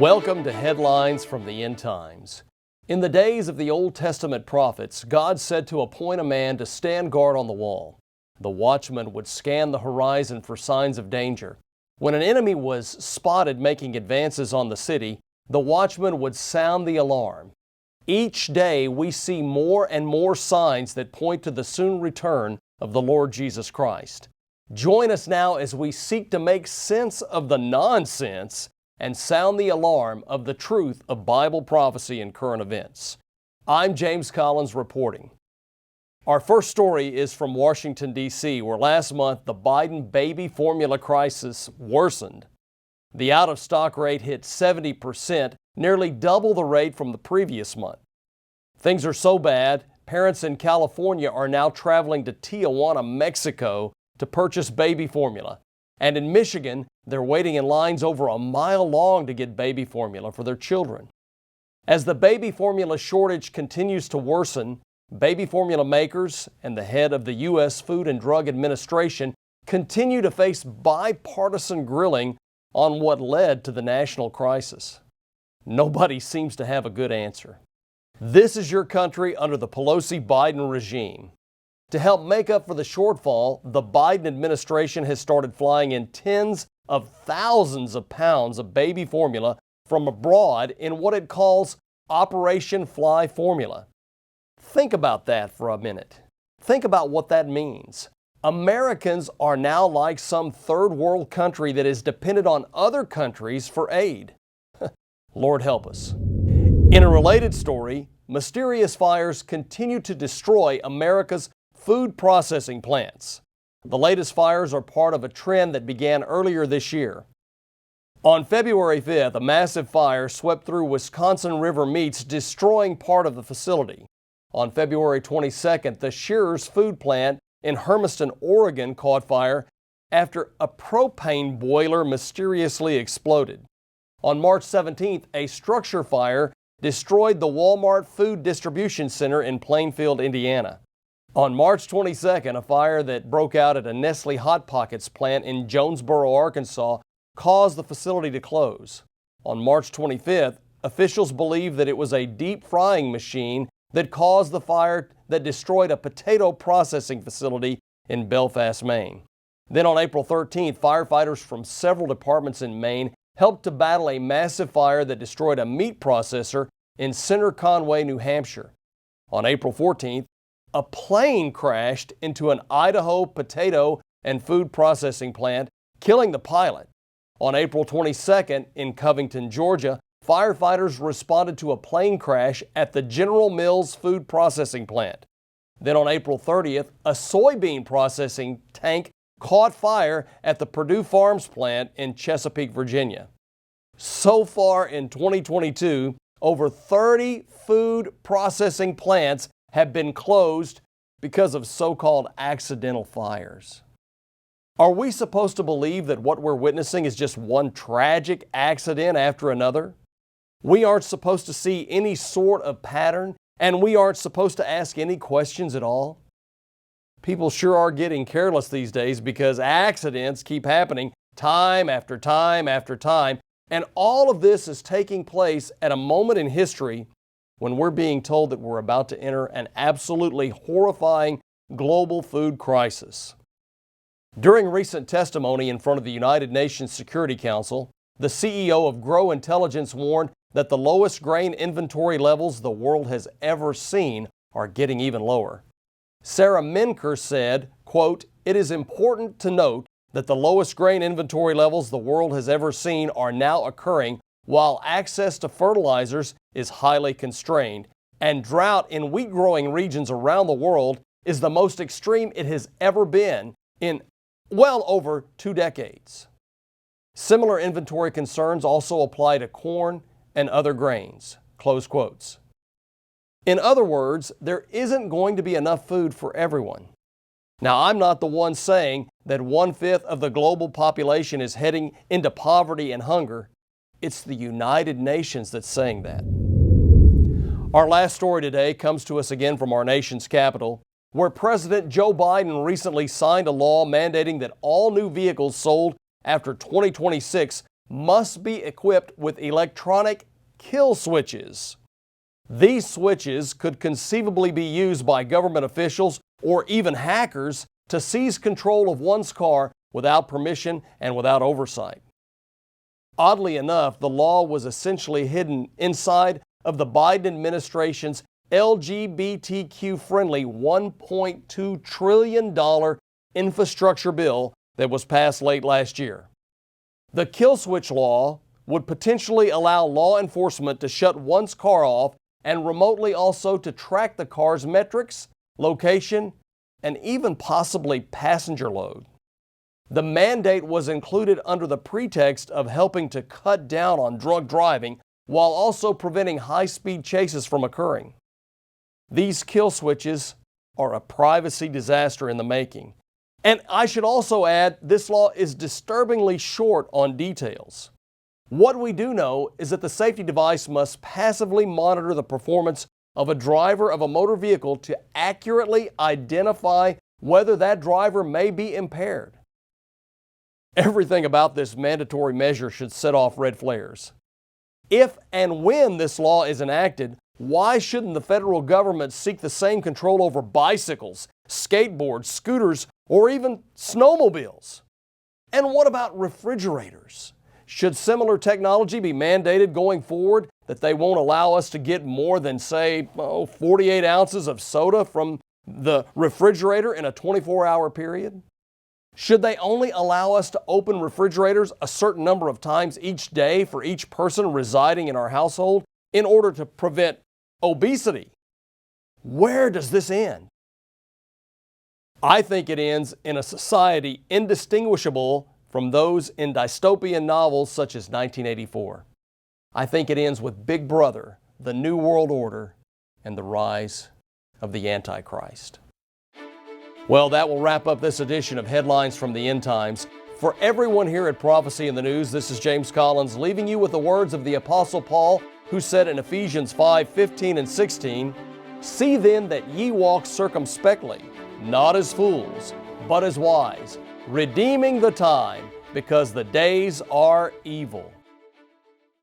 Welcome to Headlines from the End Times. In the days of the Old Testament prophets, God said to appoint a man to stand guard on the wall. The watchman would scan the horizon for signs of danger. When an enemy was spotted making advances on the city, the watchman would sound the alarm. Each day we see more and more signs that point to the soon return of the Lord Jesus Christ. Join us now as we seek to make sense of the nonsense and sound the alarm of the truth of Bible prophecy and current events. I'm James Collins reporting. Our first story is from Washington, D.C., where last month the Biden baby formula crisis worsened. The out-of-stock rate hit 70%, nearly double the rate from the previous month. Things are so bad, parents in California are now traveling to Tijuana, Mexico to purchase baby formula. And in Michigan, they're waiting in lines over a mile long to get baby formula for their children. As the baby formula shortage continues to worsen, baby formula makers and the head of the U.S. Food and Drug Administration continue to face bipartisan grilling on what led to the national crisis. Nobody seems to have a good answer. This is your country under the Pelosi-Biden regime. To help make up for the shortfall, the Biden administration has started flying in tens of thousands of pounds of baby formula from abroad in what it calls Operation Fly Formula. Think about that for a minute. Think about what that means. Americans are now like some third world country that is dependent on other countries for aid. Lord help us. In a related story, mysterious fires continue to destroy America's food processing plants. The latest fires are part of a trend that began earlier this year. On February 5th, a massive fire swept through Wisconsin River Meats, destroying part of the facility. On February 22nd, the Shearer's food plant in Hermiston, Oregon caught fire after a propane boiler mysteriously exploded. On March 17th, a structure fire destroyed the Walmart Food Distribution Center in Plainfield, Indiana. On March 22nd, a fire that broke out at a Nestle Hot Pockets plant in Jonesboro, Arkansas, caused the facility to close. On March 25th, officials believe that it was a deep frying machine that caused the fire that destroyed a potato processing facility in Belfast, Maine. Then on April 13th, firefighters from several departments in Maine helped to battle a massive fire that destroyed a meat processor in Center Conway, New Hampshire. On April 14th, a plane crashed into an Idaho potato and food processing plant, killing the pilot. On April 22nd, in Covington, Georgia, firefighters responded to a plane crash at the General Mills food processing plant. Then on April 30th, a soybean processing tank caught fire at the Purdue Farms plant in Chesapeake, Virginia. So far in 2022, over 30 food processing plants have been closed because of so-called accidental fires. Are we supposed to believe that what we're witnessing is just one tragic accident after another? We aren't supposed to see any sort of pattern, and we aren't supposed to ask any questions at all? People sure are getting careless these days because accidents keep happening time after time after time, and all of this is taking place at a moment in history when we're being told that we're about to enter an absolutely horrifying global food crisis. During recent testimony in front of the United Nations Security Council, the CEO of Grow Intelligence warned that the lowest grain inventory levels the world has ever seen are getting even lower. Sarah Menker said, quote, "It is important to note that the lowest grain inventory levels the world has ever seen are now occurring while access to fertilizers is highly constrained, and drought in wheat-growing regions around the world is the most extreme it has ever been in well over 2 decades. Similar inventory concerns also apply to corn and other grains." Close quotes. In other words, there isn't going to be enough food for everyone. Now, I'm not the one saying that 1/5 of the global population is heading into poverty and hunger. It's the United Nations that's saying that. Our last story today comes to us again from our nation's capital, where President Joe Biden recently signed a law mandating that all new vehicles sold after 2026 must be equipped with electronic kill switches. These switches could conceivably be used by government officials or even hackers to seize control of one's car without permission and without oversight. Oddly enough, the law was essentially hidden inside of the Biden administration's LGBTQ-friendly $1.2 trillion infrastructure bill that was passed late last year. The kill switch law would potentially allow law enforcement to shut one's car off and remotely also to track the car's metrics, location, and even possibly passenger load. The mandate was included under the pretext of helping to cut down on drunk driving while also preventing high-speed chases from occurring. These kill switches are a privacy disaster in the making. And I should also add, this law is disturbingly short on details. What we do know is that the safety device must passively monitor the performance of a driver of a motor vehicle to accurately identify whether that driver may be impaired. Everything about this mandatory measure should set off red flares. If and when this law is enacted, why shouldn't the federal government seek the same control over bicycles, skateboards, scooters, or even snowmobiles? And what about refrigerators? Should similar technology be mandated going forward that they won't allow us to get more than, say, 48 ounces of soda from the refrigerator in a 24-hour period? Should they only allow us to open refrigerators a certain number of times each day for each person residing in our household in order to prevent obesity? Where does this end? I think it ends in a society indistinguishable from those in dystopian novels such as 1984. I think it ends with Big Brother, the New World Order, and the rise of the Antichrist. Well, that will wrap up this edition of Headlines from the End Times. For everyone here at Prophecy in the News, this is James Collins leaving you with the words of the Apostle Paul, who said in Ephesians 5:15 and 16, "See then that ye walk circumspectly, not as fools, but as wise, redeeming the time, because the days are evil."